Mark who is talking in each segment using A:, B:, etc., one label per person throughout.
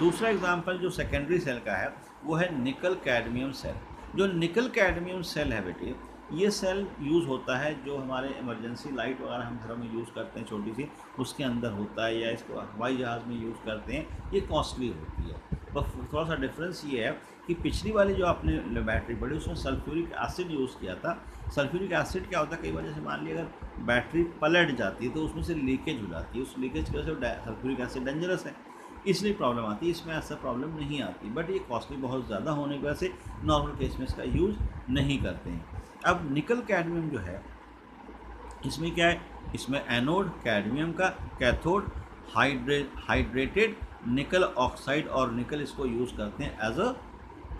A: दूसरा एग्जांपल जो secondary cell का है वो है निकल कैडमियम सेल। जो निकल कैडमियम सेल है बेटे, ये सेल यूज़ होता है जो हमारे इमरजेंसी लाइट वगैरह हम घरों में यूज़ करते हैं छोटी सी, उसके अंदर होता है, या इसको हवाई जहाज़ में यूज़ करते हैं। ये कॉस्टली होती है। बस थोड़ा सा डिफरेंस ये है कि पिछली वाली जो आपने बैटरी पढ़ी उसमें सल्फ्यूरिक एसिड यूज़ किया था। सल्फ्यूरिक एसिड क्या होता है, कई बार जैसे मान ली अगर बैटरी पलट जाती है तो उसमें से लीकेज हो जाती है, उस लीकेज की वजह से सल्फ्यूरिक एसिड डेंजरस है, इसलिए प्रॉब्लम आती है। इसमें ऐसा प्रॉब्लम नहीं आती, बट ये कॉस्टली बहुत ज़्यादा होने की वजह से नॉर्मल केस में इसका यूज़ नहीं करते हैं। अब निकल कैडमियम जो है, इसमें क्या है, इसमें एनोड कैडमियम का, कैथोड हाइड्रेटेड निकल ऑक्साइड, और निकल इसको यूज़ करते हैं एज अ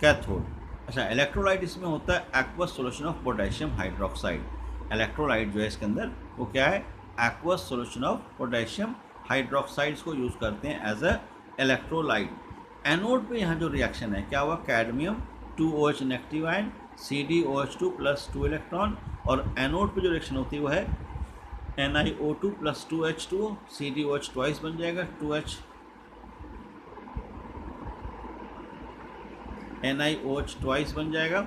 A: कैथोड। अच्छा, इलेक्ट्रोलाइट इसमें होता है aqueous solution of potassium hydroxide. Electrolyte जो है इसके अंदर वो क्या है, aqueous solution of potassium hydroxides को यूज़ करते हैं एज अ इलेक्ट्रोलाइट। एनोड पे यहाँ जो रिएक्शन है क्या हुआ, cadmium 2OH negative ion CdOH2 plus 2 electron, और एनोड पे जो रिएक्शन होती है वो है NiO2 plus 2H2O, CdOH twice बन जाएगा 2H, NiOH ट्वाइस बन जाएगा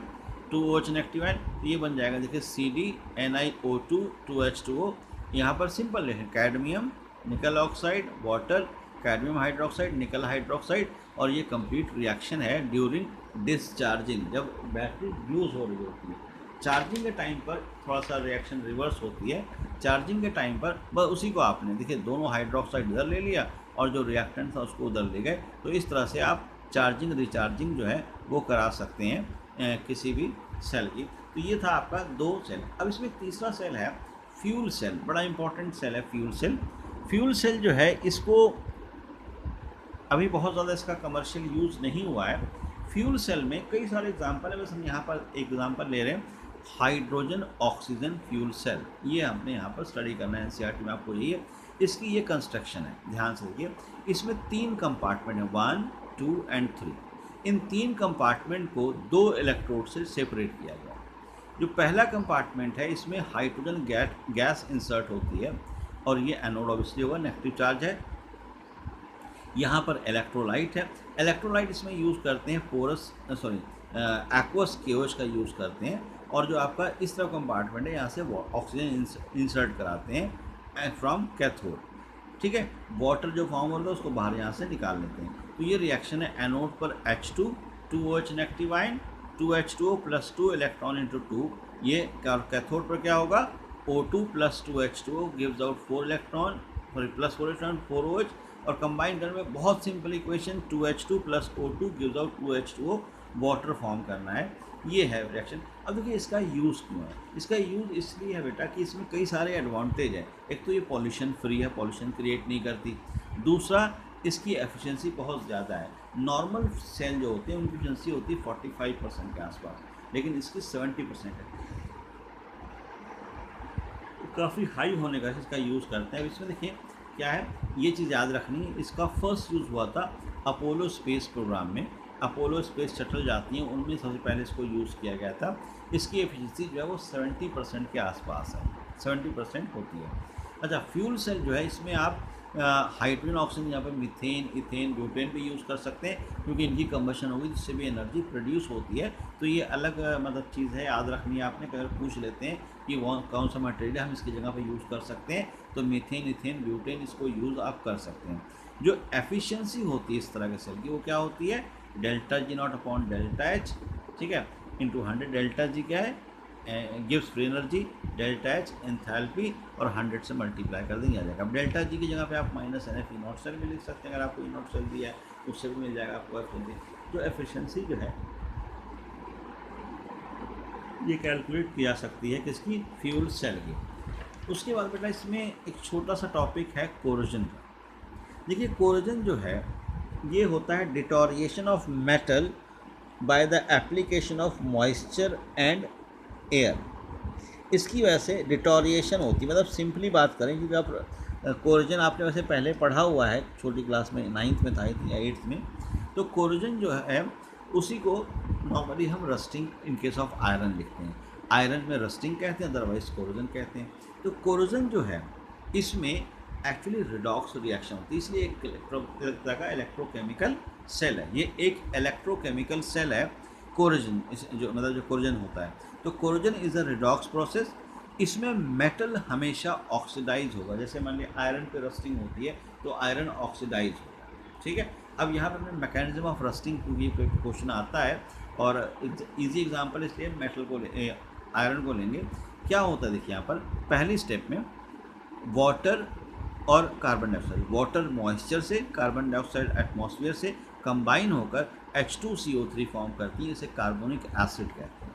A: 2OH नेगेटिव आयन, तो ये बन जाएगा देखिए CdNiO2 2H2O। यहाँ पर सिंपल है, कैडमियम निकल ऑक्साइड वाटर, कैडमियम हाइड्रोक्साइड निकल हाइड्रोक्साइड, और ये कंप्लीट रिएक्शन है ड्यूरिंग डिस्चार्जिंग, जब बैटरी यूज़ हो रही होती है। चार्जिंग के टाइम पर थोड़ा सा रिएक्शन रिवर्स होती है, चार्जिंग के टाइम पर बस उसी को आपने देखिए दोनों हाइड्रोक्साइड इधर ले लिया और जो रिएक्टेंट था उसको उधर ले गए, तो इस तरह से आप चार्जिंग रिचार्जिंग जो है वो करा सकते हैं किसी भी सेल की। तो ये था आपका 2 सेल। अब इसमें तीसरा सेल है फ्यूल सेल, बड़ा इंपॉर्टेंट सेल है फ्यूल सेल। फ्यूल सेल जो है इसको अभी बहुत ज़्यादा इसका कमर्शियल यूज़ नहीं हुआ है। फ्यूल सेल में कई सारे एग्जांपल है, बस हम यहाँ पर एग्जांपल ले रहे हैं, हाइड्रोजन ऑक्सीजन फ्यूल सेल, ये हमने यहाँ पर स्टडी करना है, NCERT में आपको यही है। इसकी ये कंस्ट्रक्शन है, ध्यान से देखिए। इसमें 3 कंपार्टमेंट हैं, 1, 2 एंड 3। इन 3 कंपार्टमेंट को 2 इलेक्ट्रोड से सेपरेट किया गया। जो पहला कंपार्टमेंट है इसमें हाइड्रोजन गैस इंसर्ट होती है, और ये एनोड ऑब्वियसली होगा, नेगेटिव चार्ज है। यहाँ पर इलेक्ट्रोलाइट है, इलेक्ट्रोलाइट इसमें यूज़ करते हैं एक्वस KOH का यूज़ करते हैं, और जो आपका इस तरह कंपार्टमेंट है यहाँ से ऑक्सीजन इंसर्ट कराते हैं फ्रॉम कैथोड, ठीक है। वाटर जो फॉर्म होता है उसको बाहर यहाँ से निकाल लेते हैं। तो ये रिएक्शन है, एनोड पर H2 2OH negative ion 2H2O plus 2 electron into 2, ये कैथोड पर क्या होगा, O2 plus 2H2O gives out 4 electron, plus 4 electron 4OH, और कंबाइन करने में बहुत simple equation 2H2 plus O2 gives out 2H2O, water form करना है, ये है रिएक्शन। अब देखिए इसका यूज़ क्यों है, इसका यूज़ इसलिए है बेटा कि इसमें कई सारे एडवांटेज है। एक तो ये पॉल्यूशन फ्री है, पॉल्यूशन क्रिएट नहीं करती। दूसरा, इसकी एफिशिएंसी बहुत ज़्यादा है। नॉर्मल सेल जो होते हैं उनकी एफिशिएंसी होती है 45% के आसपास, लेकिन इसकी 70% है, तो काफ़ी हाई होने का इसका यूज़ करते हैं। अब इसमें देखिए क्या है, ये चीज़ याद रखनी है, इसका फर्स्ट यूज़ हुआ था अपोलो स्पेस प्रोग्राम में। अपोलो स्पेस शटल जाती हैं उनमें सबसे पहले इसको यूज़ किया गया था। इसकी एफिशिएंसी जो है वो 70% के आसपास है, 70% होती है। अच्छा, फ्यूल सेल जो है इसमें आप हाइड्रोजन ऑक्सीजन, यहाँ पर मीथेन, इथेन, ब्यूटेन भी यूज़ कर सकते हैं, क्योंकि इनकी कंबशन होगी जिससे भी एनर्जी प्रोड्यूस होती है। तो ये अलग मतलब चीज़ है, याद रखनी है आपने। अगर पूछ लेते हैं कि वो कौन सा मटेरियल है हम इसकी जगह पर यूज़ कर सकते हैं, तो मीथेन, इथेन, ब्यूटेन, इसको यूज़ आप कर सकते हैं। जो एफिशिएंसी होती है इस तरह के सेल की वो क्या होती है, delta G not upon delta H, ठीक है, इंटू 100। डेल्टा G क्या है, gives free energy, delta H enthalpy, और 100 से मल्टीप्लाई कर देंगे आ जाएगा। अब डेल्टा G की जगह पे आप -NF E0 सेल भी लिख सकते हैं, अगर आपको E0 सेल दिया है उससे भी मिल जाएगा आपको एफिशिएंसी। तो एफिशिएंसी जो है ये कैलकुलेट की जा सकती है किसकी, फ्यूल सेल की। उसके बाद बेटा इसमें एक छोटा सा टॉपिक है कोरोजन का। देखिए कोरोजन जो है ये होता है deterioration of metal by the application of moisture and air. इसकी वजह से डिटोरिएशन होती है, मतलब सिंपली बात करें, क्योंकि आप कोरोजन आपने वैसे पहले पढ़ा हुआ है छोटी क्लास में, 9th में था या 8th में। तो कोरोजन जो है उसी को नॉर्मली हम rusting in case of iron लिखते हैं। आयरन में रस्टिंग कहते हैं, अदरवाइज कोरोजन कहते हैं। तो कोरोजन जो है इसमें एक्चुअली रिडॉक्स रिएक्शन होती है, इसलिए एक तरह का इलेक्ट्रोकेमिकल सेल है। ये एक इलेक्ट्रोकेमिकल सेल है कोरोजन, जो मतलब जो कोरोजन होता है। तो corrosion is a redox process. इसमें मेटल हमेशा ऑक्सीडाइज होगा। जैसे मान लिया आयरन पे रस्टिंग होती है तो आयरन ऑक्सीडाइज होगा, ठीक है। अब यहाँ पर मैकेनिज्म ऑफ रस्टिंग क्योंकि क्वेश्चन आता है और इजी एग्जांपल इसलिए मेटल को आयरन को लेंगे। क्या होता है देखिए यहाँ पर पहली स्टेप में वाटर और कार्बन डाइऑक्साइड, वाटर मॉइस्चर से, कार्बन डाइऑक्साइड एटमॉस्फेयर से कंबाइन होकर H2CO3 फॉर्म करती है, इसे कार्बोनिक एसिड कहते हैं।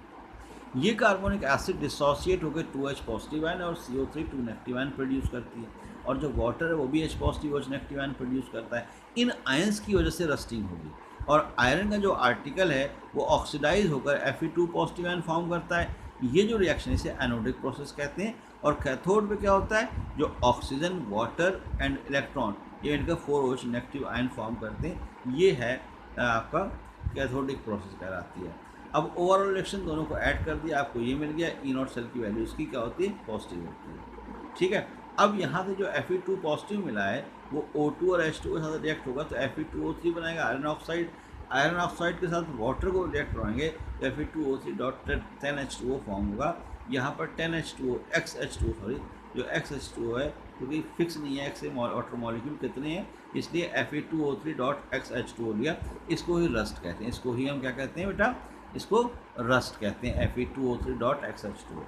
A: ये कार्बोनिक एसिड डिसोसिएट होकर 2H पॉजिटिव आयन और CO3 2 नेगेटिव आयन प्रोड्यूस करती है, और जो वाटर है वो भी H positive H negative ion produce करता है। इन आयंस की वजह से रस्टिंग होगी, और आयरन का जो आर्टिकल है वो ऑक्सीडाइज होकर Fe2 पॉजिटिव आयन फॉर्म करता है। ये जो रिएक्शन इसे एनोडिक प्रोसेस कहते हैं। और कैथोड पे क्या होता है, जो ऑक्सीजन, वाटर एंड इलेक्ट्रॉन, ये इनका 4OH नेगेटिव आयन फॉर्म करते हैं, ये है आपका कैथोडिक प्रोसेस कहलाती है। अब ओवरऑल रिएक्शन दोनों को ऐड कर दिया, आपको ये मिल गया। E0 सेल की वैल्यू इसकी क्या होती है, पॉजिटिव होती है, ठीक है। अब यहाँ से जो Fe2 पॉजिटिव मिला है वो O2 और H2 के साथ रिएक्ट होगा, तो Fe2O3 बनाएगा आयरन ऑक्साइड। आयरन ऑक्साइड के साथ वाटर को रिएक्ट कराएंगे तो Fe2O3.10H2O फॉर्म होगा। यहाँ पर 10H2O XH2O सॉरी, जो XH2O है क्योंकि फिक्स नहीं है एक्स वाटर मॉलिक्यूल कितने हैं, इसलिए Fe2O3.XH2O लिया। इसको ही रस्ट कहते हैं, इसको ही हम क्या कहते हैं बेटा, इसको रस्ट कहते हैं, Fe2O3.XH2O।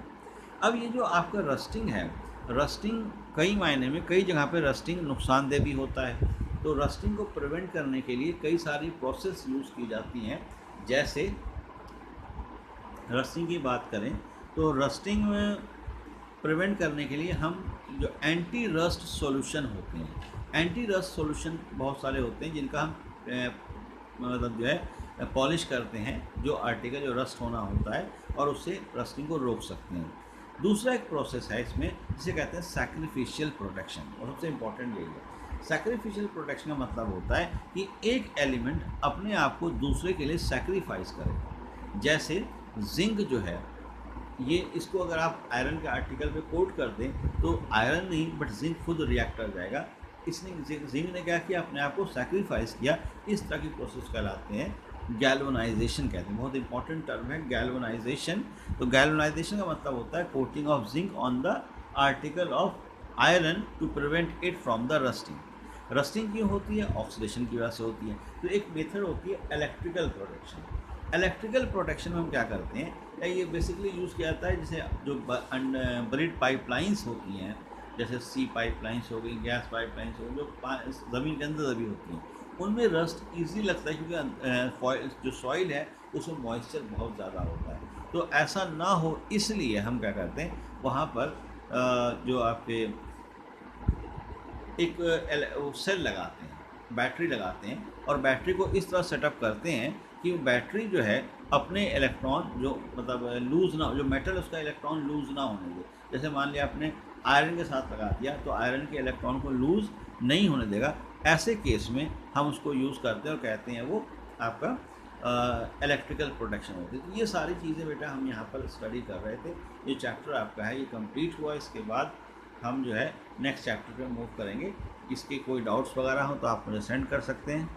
A: अब ये जो आपका रस्टिंग है, रस्टिंग कई मायने में कई जगह पे रस्टिंग नुकसानदेह भी होता है। तो रस्टिंग को प्रिवेंट करने के लिए कई सारी प्रोसेस यूज़ की जाती हैं। जैसे रस्टिंग की बात करें तो रस्टिंग में प्रिवेंट करने के लिए हम जो एंटी रस्ट सॉल्यूशन होते हैं, एंटी रस्ट सॉल्यूशन बहुत सारे होते हैं जिनका हम मतलब जो है पॉलिश करते हैं, जो आर्टिकल जो रस्ट होना होता है, और उससे रस्टिंग को रोक सकते हैं। दूसरा एक प्रोसेस है इसमें जिसे कहते हैं सैक्रिफिशियल प्रोटेक्शन, और सबसे इम्पॉर्टेंट यही है। सैक्रिफिशियल प्रोटेक्शन का मतलब होता है कि एक एलिमेंट अपने आप को दूसरे के लिए सैक्रिफाइस करे। जैसे जिंक जो है, ये इसको अगर आप आयरन के आर्टिकल पे कोट कर दें तो आयरन नहीं बट जिंक खुद रिएक्ट कर जाएगा। इसने जिंक ने क्या किया, अपने आप को सैक्रिफाइस किया। इस तरह की प्रोसेस कहलाते हैं गैल्वनाइजेशन कहते हैं। बहुत इंपॉर्टेंट टर्म है गैल्वनाइजेशन। तो गैल्वनाइजेशन का मतलब होता है coating of zinc on the article of iron to prevent it from the rusting. Rusting क्यों होती है, ऑक्सीडेशन की वजह से होती है। तो एक मेथड होती है इलेक्ट्रिकल प्रोटेक्शन। इलेक्ट्रिकल प्रोटेक्शन में हम क्या करते हैं, या ये बेसिकली यूज़ किया जाता है जैसे जो बरीड पाइपलाइंस होती हैं, जैसे सी पाइपलाइंस हो गई, गैस पाइपलाइंस हो गई, जो ज़मीन के अंदर दबी होती हैं, उनमें रस्ट ईजी लगता है क्योंकि जो सॉइल है उसमें मॉइस्चर बहुत ज़्यादा होता है। तो ऐसा ना हो इसलिए हम क्या करते हैं, वहाँ पर जो आपके एक सेल लगाते हैं, बैटरी लगाते हैं, और बैटरी को इस तरह सेटअप करते हैं कि बैटरी जो है अपने इलेक्ट्रॉन जो मतलब लूज़ ना, जो मेटल उसका इलेक्ट्रॉन लूज़ ना होने दे। जैसे मान लिया आपने आयरन के साथ लगा दिया तो आयरन के इलेक्ट्रॉन को लूज़ नहीं होने देगा। ऐसे केस में हम उसको यूज़ करते हैं और कहते हैं वो आपका इलेक्ट्रिकल प्रोटेक्शन होती है। तो ये सारी चीज़ें बेटा हम यहाँ पर स्टडी कर रहे थे। ये चैप्टर आपका है, ये कंप्लीट हुआ। इसके बाद हम जो है नेक्स्ट चैप्टर पे मूव करेंगे। इसके कोई डाउट्स वगैरह हो तो आप मुझे सेंड कर सकते हैं।